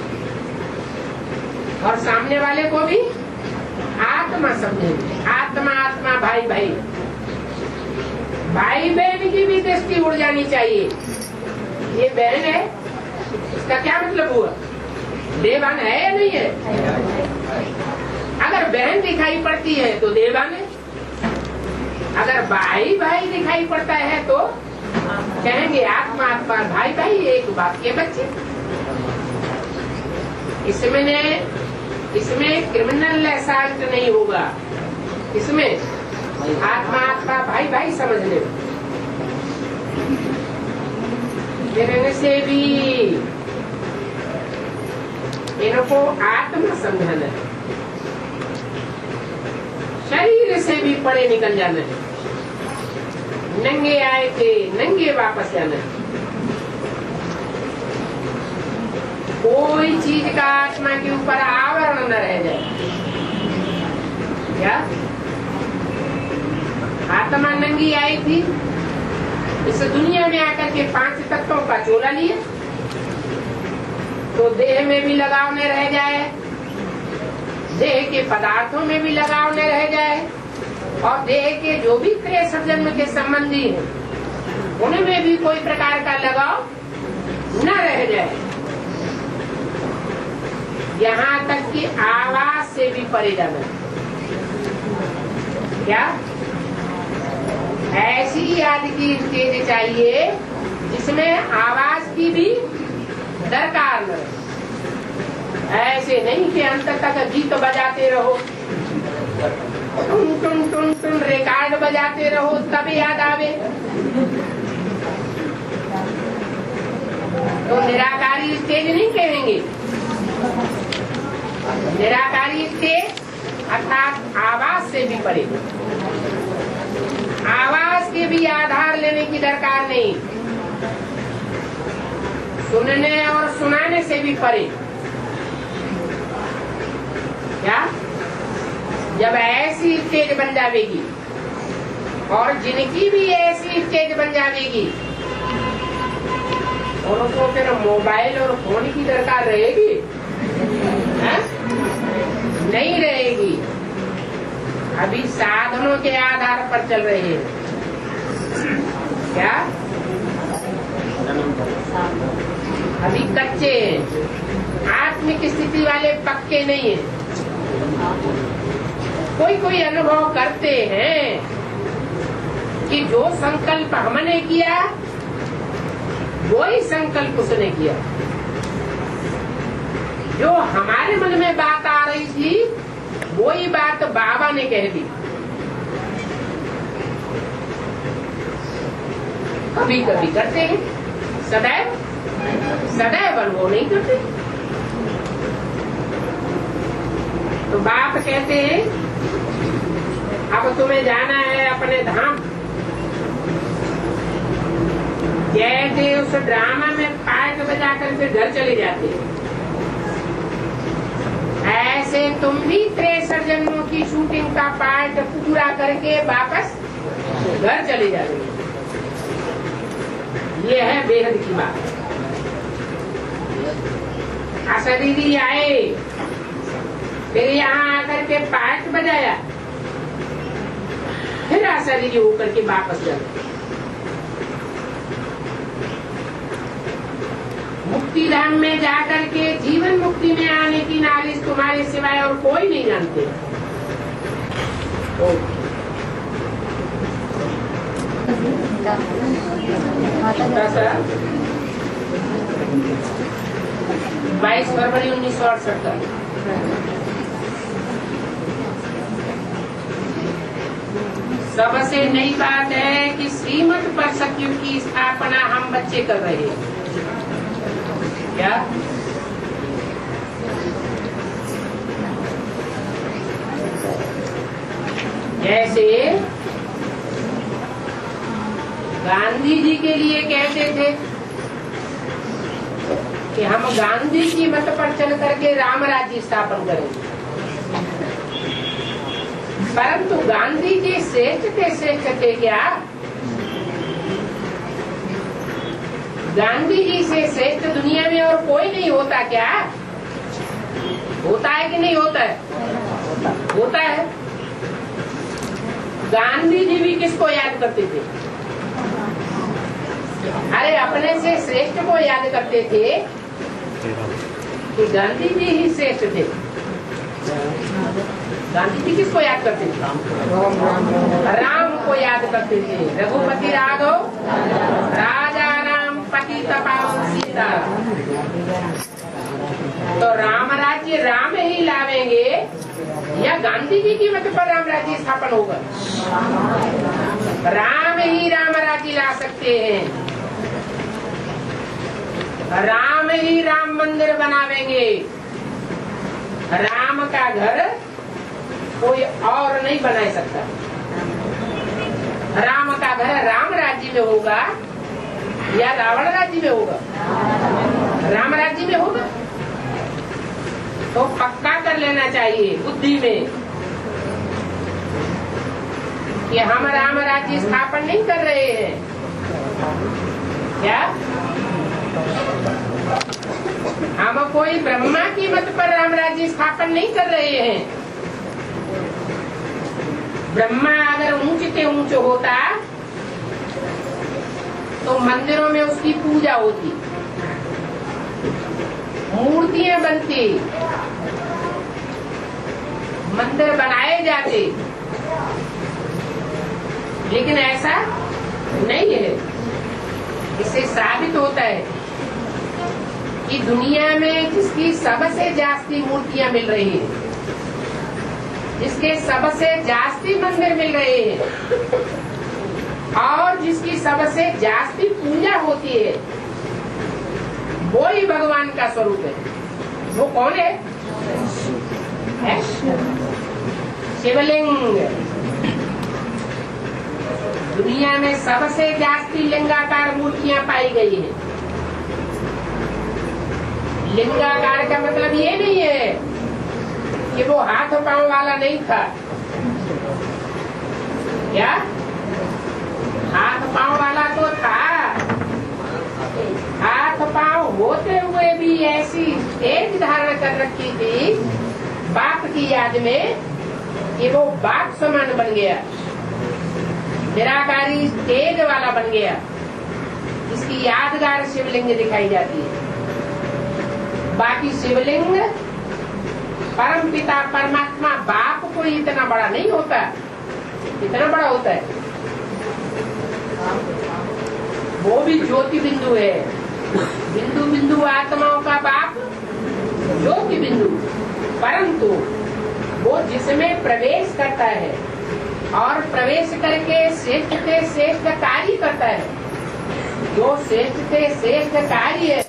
और सामने वाले को भी आत्मा समझेंगे। आत्मा आत्मा भाई भाई, भाई बहन की भी दृष्टि उड़ जानी चाहिए। ये बहन है, इसका क्या मतलब हुआ? देवान है या नहीं है? अगर बहन दिखाई पड़ती है तो देवान है, अगर भाई भाई दिखाई पड़ता है तो कहेंगे आत्मा आत्मा, भाई भाई एक बाप के बच्चे। इसमें क्रिमिनल असॉल्ट नहीं होगा, इसमें आत्मा आत्मा भाई भाई समझ ले। फिर से भी इनको आत्मा समझाना है, शरीर से भी परे निकल जाना है। नंगे आए थे नंगे वापस जाना है। कोई चीज का आत्मा के ऊपर आवरण न रह जाए। क्या आत्मा नंगी आई थी, इस दुनिया में आकर के 5 तत्वों का चोला लिया तो देह में भी लगाव न रह जाए, देह के पदार्थों में भी लगाव न रह जाए, और देह के जो भी 63 जन्म के संबंधी हैं उनमें भी कोई प्रकार का लगाव न रह जाए। यहाँ तक कि आवाज से भी परे जाना। क्या ऐसी याद की स्टेज चाहिए जिसमें आवाज की भी दरकार न। ऐसे नहीं कि अंत तक गीत बजाते रहो, टुन टुन टुन टुन रिकॉर्ड बजाते रहो तब याद आवे। तो निराकारी स्टेज नहीं कहेंगे। निराकारी स्टेज अर्थात आवाज से भी परे, आवाज के भी आधार लेने की दरकार नहीं, सुनने और सुनाने से भी परे। क्या जब ऐसी स्टेज बन जाएगी, और जिनकी भी ऐसी स्टेज बन जाएगी, और उनको फिर मोबाइल और फोन की दरकार रहेगी? नहीं रहेगी। अभी साधनों के आधार पर चल रहे हैं। क्या अभी कच्चे हैं, आत्मिक स्थिति वाले पक्के नहीं हैं। कोई कोई अनुभव करते हैं कि जो संकल्प हमने किया वही संकल्प उसने किया। जो हमारे मन में बात आ रही थी वही बात बाबा ने कह दी। कभी कभी करते हैं, सदैव सदैव वो नहीं करते। तो बाप कहते हैं अब तुम्हें जाना है अपने धाम। जैसे उस ड्रामा में पार्ट बजा कर फिर घर चले जाते हैं, ऐसे तुम भी 63 जन्मों की शूटिंग का पार्ट पूरा करके वापस घर चले जाते। ये है बेहद की बात। आशा दीदी आए, फिर यहाँ आकर के पार्ट बजाया, फिर आशा दीदी होकर के वापस जाते। मुक्ति धाम में जाकर के जीवन मुक्ति में आने की नॉलेज तुम्हारे सिवाय और कोई नहीं जानते। बाईस फरवरी 1968। सबसे नई बात है कि श्रीमत पर सत्युग की स्थापना हम बच्चे कर रहे हैं। क्या जैसे गांधी जी के लिए कहते थे कि हम गांधी की मत पर चल करके राम राज्य स्थापन करेंगे, परंतु गांधी जी श्रेष्ठ थे क्या? गांधी जी से श्रेष्ठ दुनिया में और कोई नहीं होता क्या? होता है कि नहीं होता है? होता है। गांधी जी भी किसको याद करते थे? अरे अपने से श्रेष्ठ को याद करते थे। कि गांधी जी ही श्रेष्ठ थे। गांधी जी किसको याद करते थे? राम को याद करते थे। रघुपति राघव राजा राम पतित पावन सीता। तो राम राज्य राम ही लावेंगे या गांधी जी की मत पर राम राज्य स्थापन होगा? राम ही राम राज्य ला सकते हैं। राम ही राम मंदिर बनावेंगे। राम का घर कोई और नहीं बना सकता। राम का घर राम राज्य में होगा या रावण राज्य में होगा? राम राज्य में होगा। तो पक्का कर लेना चाहिए बुद्धि में कि हम राम राज्य स्थापन नहीं कर रहे हैं। क्या हम कोई ब्रह्मा की मत पर राम राज्य स्थापन नहीं कर रहे हैं। ब्रह्मा अगर ऊंच से ऊंच होता तो मंदिरों में उसकी पूजा होती, मूर्तियां बनती, मंदिर बनाए जाते, लेकिन ऐसा नहीं है। इससे साबित होता है कि दुनिया में जिसकी सबसे जास्ती मूर्तियां मिल रही है, जिसके सबसे जास्ती मंदिर मिल रहे हैं और जिसकी सबसे जास्ती पूजा होती है, वो ही भगवान का स्वरूप है। वो कौन है? शिवलिंग। दुनिया में सबसे जास्ती लिंगाकार मूर्तियां पाई गई हैं। लिंगाकार का मतलब ये नहीं है कि वो हाथ पांव वाला नहीं था। क्या हाथ पांव वाला तो था। हाथ पांव होते हुए भी ऐसी तेज धारण कर रखी थी बाप की याद में कि वो बाप समान बन गया, निराकारी तेज वाला बन गया। इसकी यादगार शिवलिंग दिखाई जाती है। बाकी शिवलिंग परम पिता परमात्मा बाप को इतना बड़ा नहीं होता, इतना बड़ा होता है। वो भी ज्योति बिंदु है। बिंदु बिंदु आत्माओं का बाप ज्योति बिंदु, परंतु वो जिसमें प्रवेश करता है और प्रवेश करके श्रेष्ठ से श्रेष्ठ कार्य करता है। जो श्रेष्ठ से श्रेष्ठ कार्य है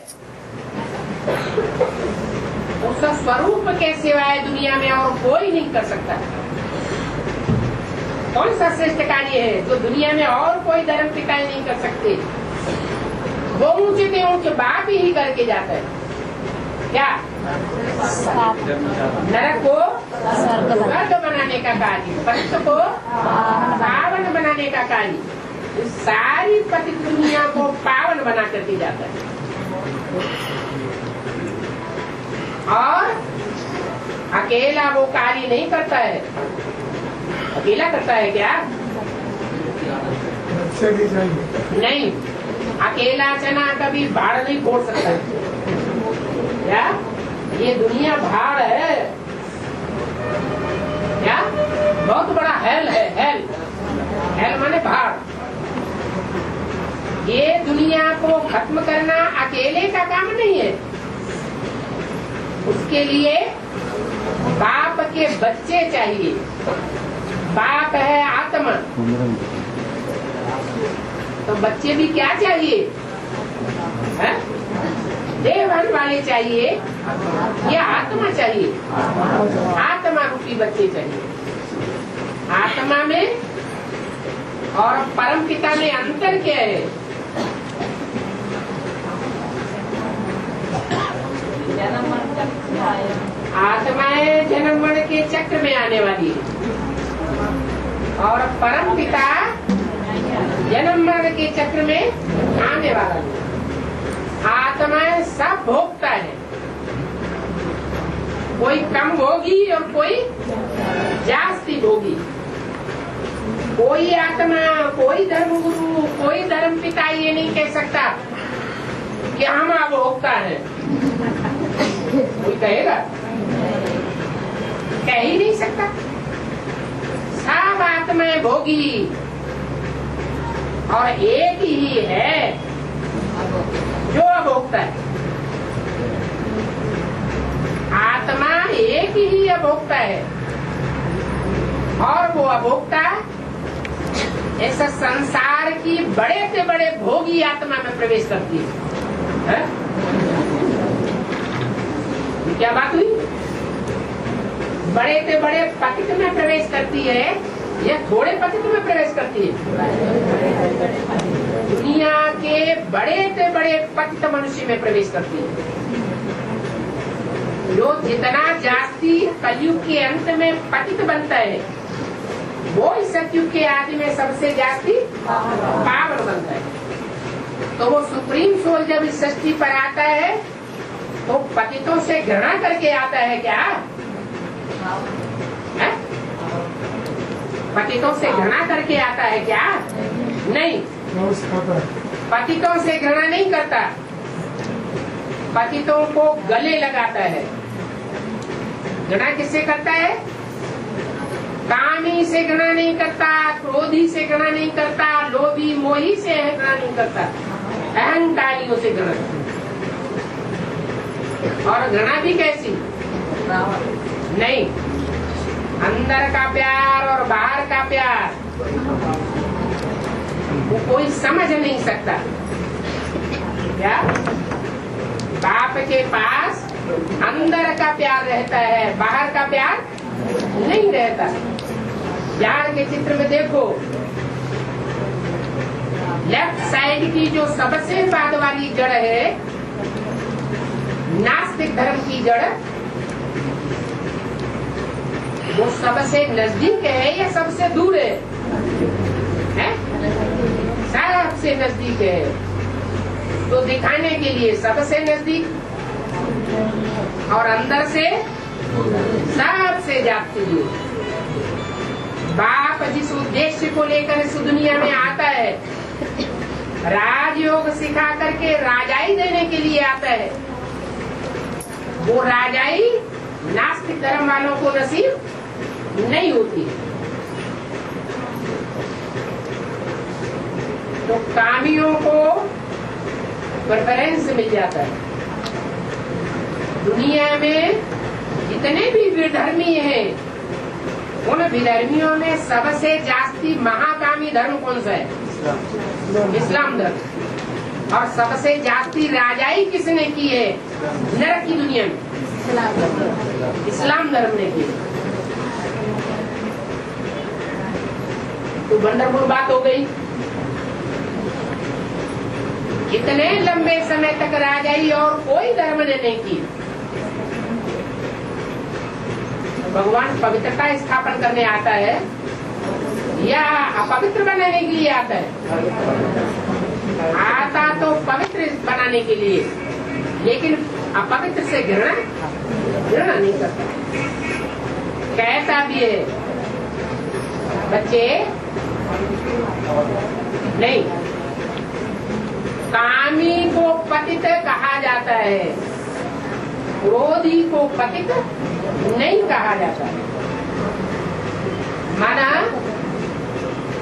उसका स्वरूप के सिवाय दुनिया में और कोई नहीं कर सकता। कौन सा श्रेष्ठ कार्य है जो दुनिया में और कोई धर्म पिता नहीं कर सकते? वो ऊंचे से ऊंचे बाप ही करके जाता है। क्या नरक को स्वर्ग बनाने का कार्य, पतित को पावन बनाने का कार्य, सारी पतित दुनिया को पावन बना करके जाता है। और अकेला वो कार्य नहीं करता है। अकेला करता है क्या? नहीं, अकेला चना कभी भाड़ नहीं फोड़ सकता। क्या ये दुनिया भाड़ है? क्या बहुत बड़ा हेल है। हेल, हेल माने भाड़। ये दुनिया को खत्म करना अकेले का काम नहीं है। उसके लिए बाप के बच्चे चाहिए। बाप है आत्मा, तो बच्चे भी क्या चाहिए? देवहन वाले चाहिए या आत्मा चाहिए? आत्मा रूपी बच्चे चाहिए। आत्मा में और परम पिता में अंतर क्या है? आत्माएं जन्म मरण के चक्र में आने वाली है और परम पिता जन्म मरण के चक्र में आने वाला है। आत्माएं सब भोगता है, कोई कम भोगी और कोई जास्ती भोगी। कोई आत्मा, कोई धर्म गुरु, कोई धर्म पिता ये नहीं कह सकता कि हम भोगता है। कोई कहेगा? कह ही नहीं सकता। सब आत्माएं भोगी और एक ही है जो अभोक्ता है। आत्मा एक ही अभोक्ता है और वो अभोक्ता इस संसार की बड़े से बड़े भोगी आत्मा में प्रवेश करती है। ये क्या बात हुई? बड़े से बड़े पतित में प्रवेश करती है या थोड़े पतित में प्रवेश करती है? दुनिया के बड़े से बड़े पतित मनुष्य में प्रवेश करती है। जो जितना जास्ती कलयुग के अंत में पतित बनता है वो इस सतयुग के आदि में सबसे जास्ती पावन बनता है। तो वो सुप्रीम सोल जब इस सृष्टि पर आता है तो पतितों से घृणा करके आता है क्या? है? पतितों से घृणा करके आता है क्या? नहीं, पतितों से घृणा नहीं करता, पतितों को गले लगाता है। घृणा किससे करता है? कामी से घृणा नहीं करता, क्रोधी से घृणा नहीं करता, लोभी मोही से घृणा नहीं करता, अहंकारियों से घृणा। और घृणा भी कैसी? नहीं, अंदर का प्यार और बाहर का प्यार वो कोई समझ नहीं सकता। क्या? बाप के पास अंदर का प्यार रहता है, बाहर का प्यार नहीं रहता। ज्ञान के चित्र में देखो, लेफ्ट साइड की जो सबसे बाद वाली जड़ है, नास्तिक धर्म की जड़, वो सबसे नजदीक है या सबसे दूर है? सबसे नजदीक है। तो दिखाने के लिए सबसे नजदीक और अंदर से सबसे जाती दूर। बाप जिस उद्देश्य को लेकर इस दुनिया में आता है, राजयोग सिखा करके राजाई देने के लिए आता है, वो राजाई नास्तिक धर्म वालों को नसीब नहीं होती। तो कामियों को प्रेफरेंस मिल जाता है। दुनिया में जितने भी विधर्मी हैं, उन विधर्मियों में सबसे जास्ती महाकामी धर्म कौन सा है? इस्लाम धर्म। और सबसे जास्ती राजाई किसने की है नरक की दुनिया में? इस्लाम धर्म ने की। तो वंडरफुल बात हो गई। इतने लंबे समय तक राजाई और कोई धर्म ने नहीं की। भगवान पवित्रता स्थापन करने आता है या अपवित्र बनाने के लिए आता है? आता तो पवित्र बनाने के लिए, लेकिन अपवित्र से घृणा नहीं करता। कहता भी है बच्चे नहीं, कामी को पतित कहा जाता है, क्रोधी को पतित नहीं कहा जाता है। माना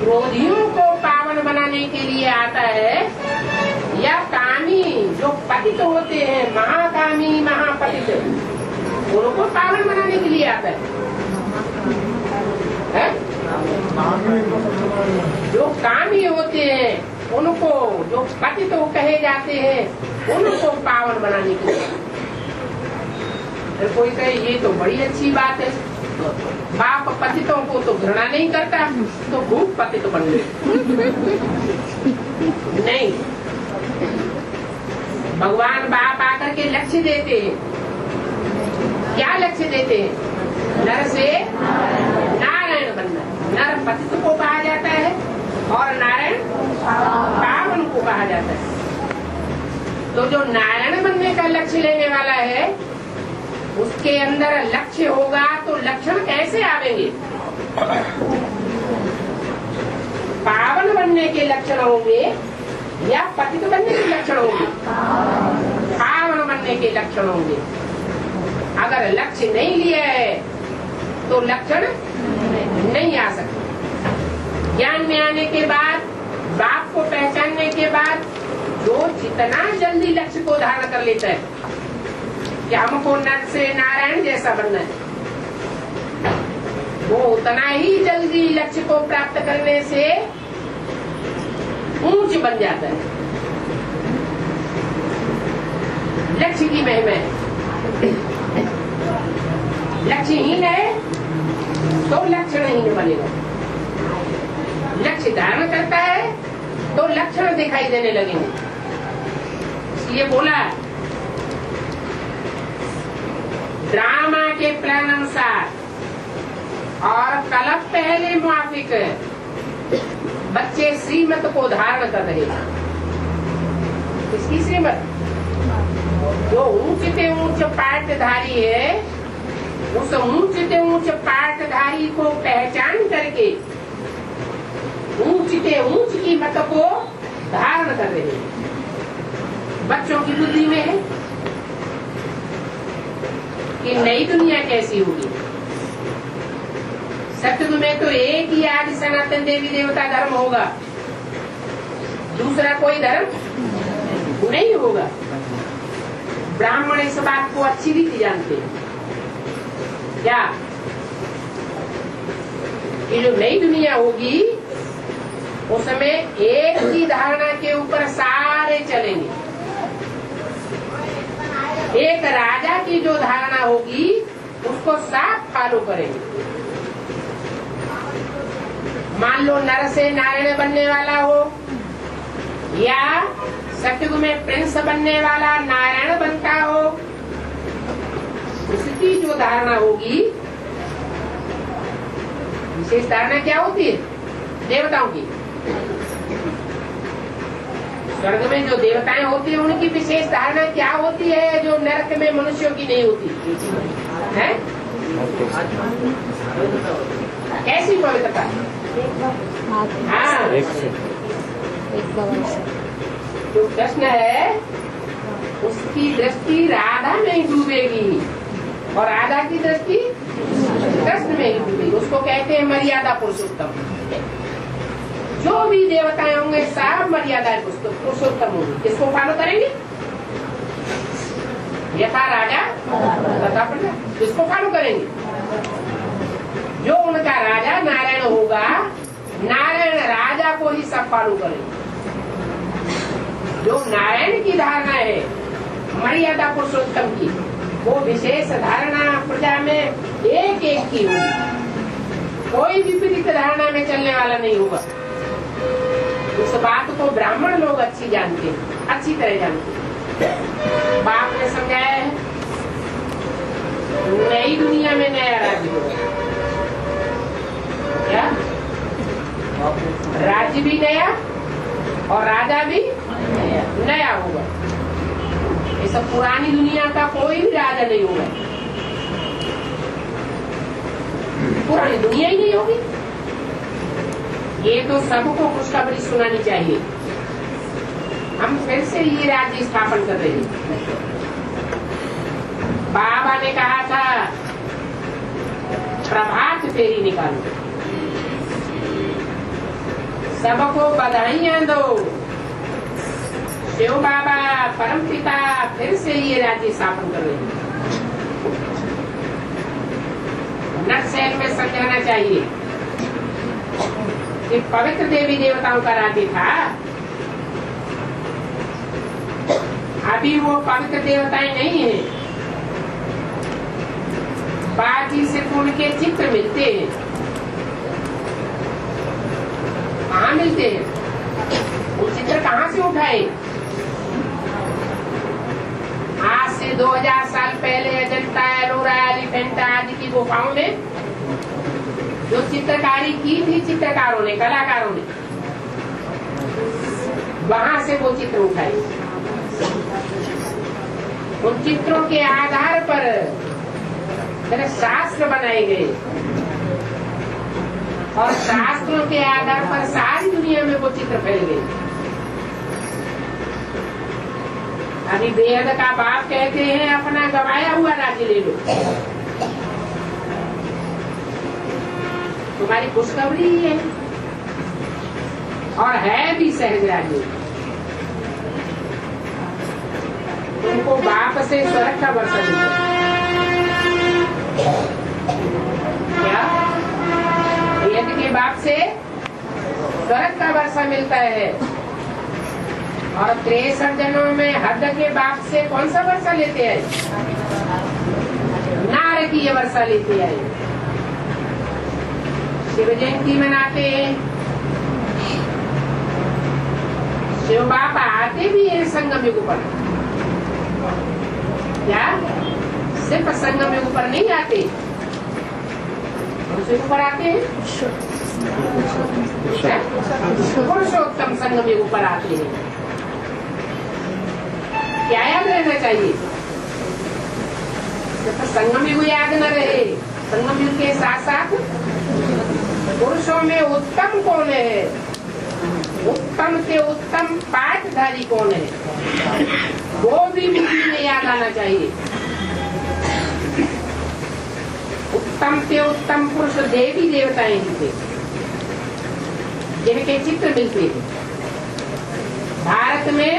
क्रोधियों को पावन बनाने के लिए आता है या कामी जो पतित होते हैं, महाकामी महापतित, उनको पावन बनाने के लिए आता है? जो कामी होते हैं उनको, जो पतित कहे जाते हैं, उनको पावन बनाने के लिए। कोई कहे ये तो बड़ी अच्छी बात है, बाप पतितों को तो घृणा नहीं करता, तो भूत पतित बन गए। नहीं, भगवान बाप आकर के लक्ष्य देते हैं। क्या लक्ष्य देते हैं? नर से नारायण बनना। नर पतित को कहा जाता है और नारायण पावन को कहा जाता है। तो जो नारायण बनने का लक्ष्य लेने वाला है, उसके अंदर लक्ष्य होगा तो लक्षण कैसे आवेंगे? पावन बनने के लक्षण होंगे या पतित बनने के लक्षण होंगे? पावन बनने के लक्षण होंगे। अगर लक्ष्य नहीं लिया है तो लक्षण नहीं आ सकते। ज्ञान में आने के बाद, बाप को पहचानने के बाद जो जितना जल्दी लक्ष्य को धारण कर लेता है कि हमको नर से नारायण जैसा बनना है, वो उतना ही जल्दी लक्ष्य को प्राप्त करने से ऊंच बन जाता है। लक्ष्य की महिमा है। लक्ष्यहीन है तो लक्षणहीन बनेगा। लक्ष्य धारण करता है तो लक्षण दिखाई देने लगेंगे। इसलिए बोला ड्रामा के प्लान अनुसार और कलप पहले मुआफिक बच्चे श्रीमत को धारण कर रहे हैं। इसकी श्रीमत जो ऊंच से ऊंच पाठधारी है, उस ऊंच से ऊंच पाठधारी को पहचान करके ऊंच से ऊंच की मत को धारण कर रहे हैं। बच्चों की बुद्धि में है कि नई दुनिया कैसी होगी। सतयुग में तो एक ही आदि सनातन देवी देवता धर्म होगा, दूसरा कोई धर्म नहीं होगा। ब्राह्मण इस बात को अच्छी रीति जानते हैं। क्या ये जो नई दुनिया होगी उसमें एक ही धारणा के ऊपर सारे चलेंगे। एक राजा की जो धारणा होगी उसको साफ फॉलो करेंगे। मान लो नर से नारायण बनने वाला हो या सतयुग में प्रिंस बनने वाला नारायण बनता हो, उसकी जो धारणा होगी, विशेष धारणा क्या होती है देवताओं की। स्वर्ग में जो देवताएं होती है उनकी विशेष धारणा क्या होती है जो नरक में मनुष्यों की नहीं होती है? कैसी पवित्रता? हाँ, जो कृष्ण है उसकी दृष्टि राधा में ही डूबेगी और राधा की दृष्टि कृष्ण में ही डूबेगी। उसको कहते हैं मर्यादा पुरुषोत्तम। जो भी देवताएं होंगे सब मर्यादा पुरुषोत्तम होंगे। किसको फॉलो करेंगे? यथा राजा तथा प्रजा। किसको फॉलो करेंगे? जो उनका राजा नारायण होगा, नारायण राजा को ही सब फॉलो करेंगे। जो नारायण की धारणा है मर्यादा पुरुषोत्तम की, वो विशेष धारणा प्रजा में एक एक की होगी। कोई विपरीत धारणा में चलने वाला नहीं होगा। उस बात को ब्राह्मण लोग अच्छी जानते हैं, अच्छी तरह जानते हैं। बाप ने समझाया है नई दुनिया में नया राज्य होगा। क्या? राज्य भी नया और राजा भी नया होगा। ऐसा पुरानी दुनिया का कोई भी राजा नहीं होगा। पुरानी दुनिया ही नहीं होगी। ये तो सबको खुशखबरी सुनानी चाहिए। हम फिर से ये राज्य स्थापन कर रहे हैं। बाबा ने कहा था प्रभात फेरी निकालो, सबको बधाइयां दो। शिव बाबा परम पिता फिर से ये राज्य स्थापन कर रहे हैं। नक्सल में समझाना चाहिए कि पवित्र देवी देवताओं का राज्य था। अभी वो पवित्र देवताएं नहीं है। बाकी सिर्फ उनके चित्र मिलते हैं। कहाँ मिलते हैं? वो चित्र कहाँ से उठाए? आज से 2000 साल पहले अजंता, एलोरा, एलिफेंटा आदि की गुफाओं में जो चित्रकारी की थी चित्रकारों ने, कलाकारों ने, वहां से वो चित्र उठाए। उन चित्रों के आधार पर फिर शास्त्र बनाए गए और शास्त्रों के आधार पर सारी दुनिया में वो चित्र फैल गए। अभी बेहद का बाप कहते हैं अपना गवाया हुआ राज्य ले लो, तुम्हारी खुशखबरी ही है और है भी सहज राज्य। तुमको बाप से स्वर्ग का वर्षा मिलता है। क्या यज्ञ के बाप से स्वर्ग का वर्षा मिलता है और 63 जन्मों में हद के बाप से कौन सा वर्षा लेते हैं? नारकीय वर्षा लेते हैं। शिव जयंती मनाते हैं, शिव बाबा आते भी है संगम युग पर। क्या सिर्फ संगम युग पर नहीं आते, युग पर आते हैं, पुरुषोत्तम संगम युग पर आते हैं। क्या याद रहना चाहिए? जब संगम युग याद न रहे, संगम युग के साथ साथ पुरुषों में उत्तम कौन है, उत्तम से उत्तम पाठधारी कौन है, वो भी बुद्धि में याद आना चाहिए। उत्तम से उत्तम पुरुष देवी देवताएं ही थे जिनके चित्र मिलते हैं। भारत में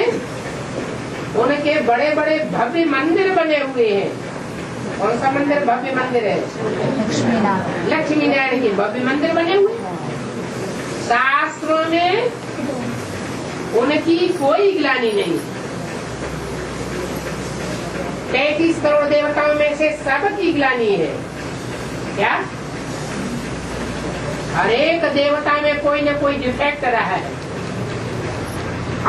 उनके बड़े बड़े भव्य मंदिर बने हुए हैं। कौन सा मंदिर भव्य मंदिर है? लक्ष्मी नारायण के भव्य मंदिर बने हुए। शास्त्रों में उनकी कोई ग्लानि नहीं। 33 करोड़ देवताओं में से सबकी ग्लानि है। क्या? हर एक देवता में कोई न कोई डिफेक्ट रहा है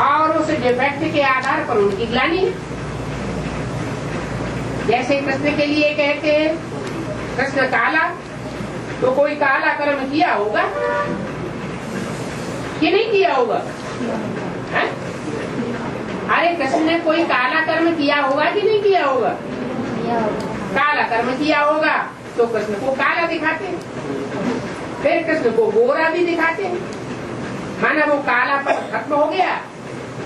और उस डिफेक्ट के आधार पर उनकी ग्लानि है। जैसे कृष्ण के लिए कहते हैं कृष्ण काला, तो कोई काला कर्म किया होगा कि नहीं किया होगा? है? अरे कृष्ण ने कोई काला कर्म किया होगा कि नहीं किया होगा? काला कर्म किया होगा तो कृष्ण को काला दिखाते हैं, फिर कृष्ण को गोरा भी दिखाते हैं। माना वो काला पर खत्म हो गया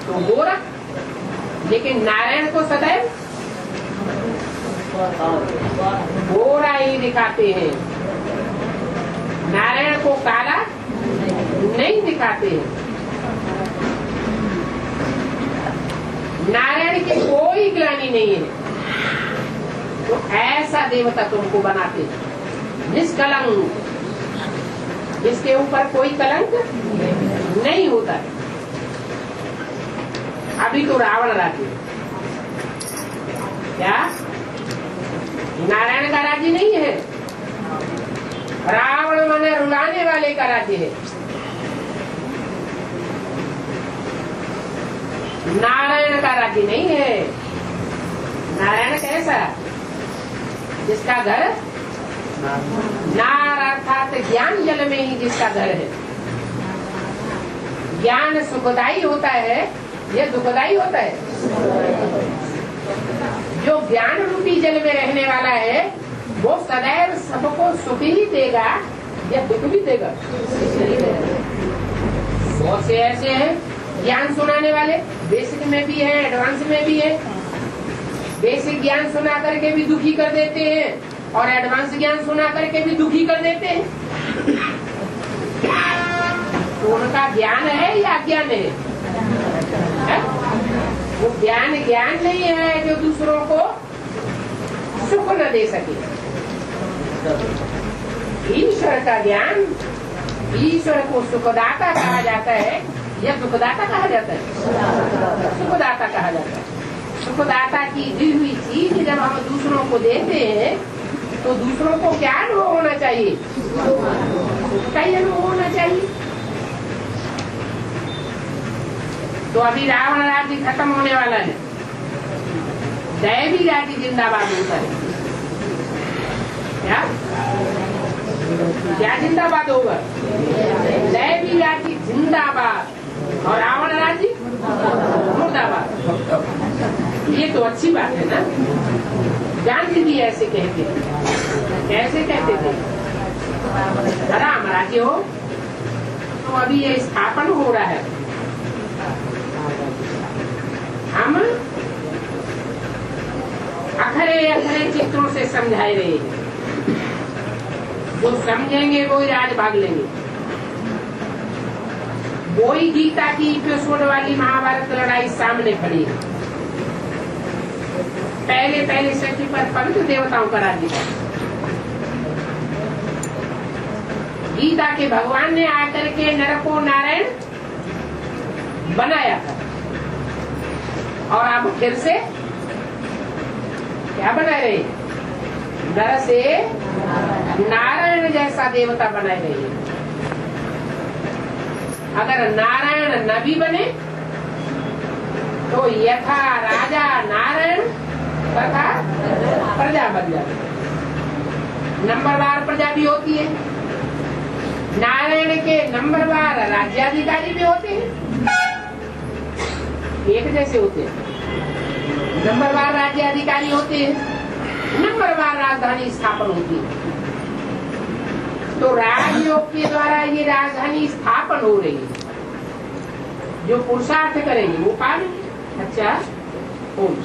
तो गोरा, लेकिन नारायण को सदैव गोरा ही दिखाते हैं, नारायण को काला नहीं दिखाते हैं। नारायण की कोई ग्लानि नहीं है, तो ऐसा देवता तुमको बनाते हैं निष्कलंक, जिसके ऊपर कोई कलंक नहीं होता है। अभी तो रावण राज्य, क्या नारायण का राज्य नहीं है? रावण माने रुलाने वाले का राज्य है। नारायण का राज्य नहीं है। नारायण कैसा? जिसका घर नार अर्थात ज्ञान जल में ही जिसका घर है। ज्ञान सुखदायी होता है, यह दुखदायी होता है। जो ज्ञान रूपी जल में रहने वाला है वो सदैव सबको सुख ही देगा या दुख भी देगा। बहुत से ऐसे हैं ज्ञान सुनाने वाले, बेसिक में भी है, एडवांस में भी है। बेसिक ज्ञान सुना करके भी दुखी कर देते हैं और एडवांस ज्ञान सुना करके भी दुखी कर देते हैं। तो उनका ज्ञान है या अज्ञान है? वो ज्ञान नहीं है जो दूसरों को सुख न दे सके। ईश्वर का ज्ञान, ईश्वर को सुखदाता कहा जाता है या दुखदाता कहा जाता है? सुखदाता कहा जाता है। सुखदाता की दी हुई चीज जब हम दूसरों को देते हैं तो दूसरों को क्या अनुभव होना चाहिए? सुख का ही अनुभव होना चाहिए। तो अभी रावण राज्य खत्म होने वाला है, दैवी राज्य जिंदाबाद होता है। क्या जिंदाबाद होगा? दैवी राज्य जिंदाबाद और रावण राज्य मुर्दाबाद। ये तो अच्छी बात है ना। गांधी जी ऐसे कहते थे। कैसे कहते थे? राम राज्य हो। तो अभी ये स्थापन हो रहा है। हम अखरे अखरे चित्रों से समझाए रहे हैं। जो समझेंगे वो ही राज भाग लेंगे। वो ही गीता की एपिसोड वाली महाभारत लड़ाई सामने खड़ी है। पहले पहले सृष्टि पर पवित्र देवताओं का राज्य था। गीता के भगवान ने आकर के नर को नारायण बनाया था, और आप फिर से क्या बना रहे हैं? नर से नारायण जैसा देवता बनाए रहे हैं। अगर नारायण नबी बने तो यथा राजा नारायण तथा प्रजा बन जाए। नंबरवार प्रजा भी होती है, नारायण के नंबरवार राज्याधिकारी भी होते हैं, एक जैसे होते हैं। नंबरवार राज्याधिकारी होते हैं, नंबरवार राजधानी स्थापन होती है। तो राजयोग के द्वारा ये राजधानी स्थापन हो रही है। जो पुरुषार्थ करेंगे वो पाएंगे। अच्छा, ओम।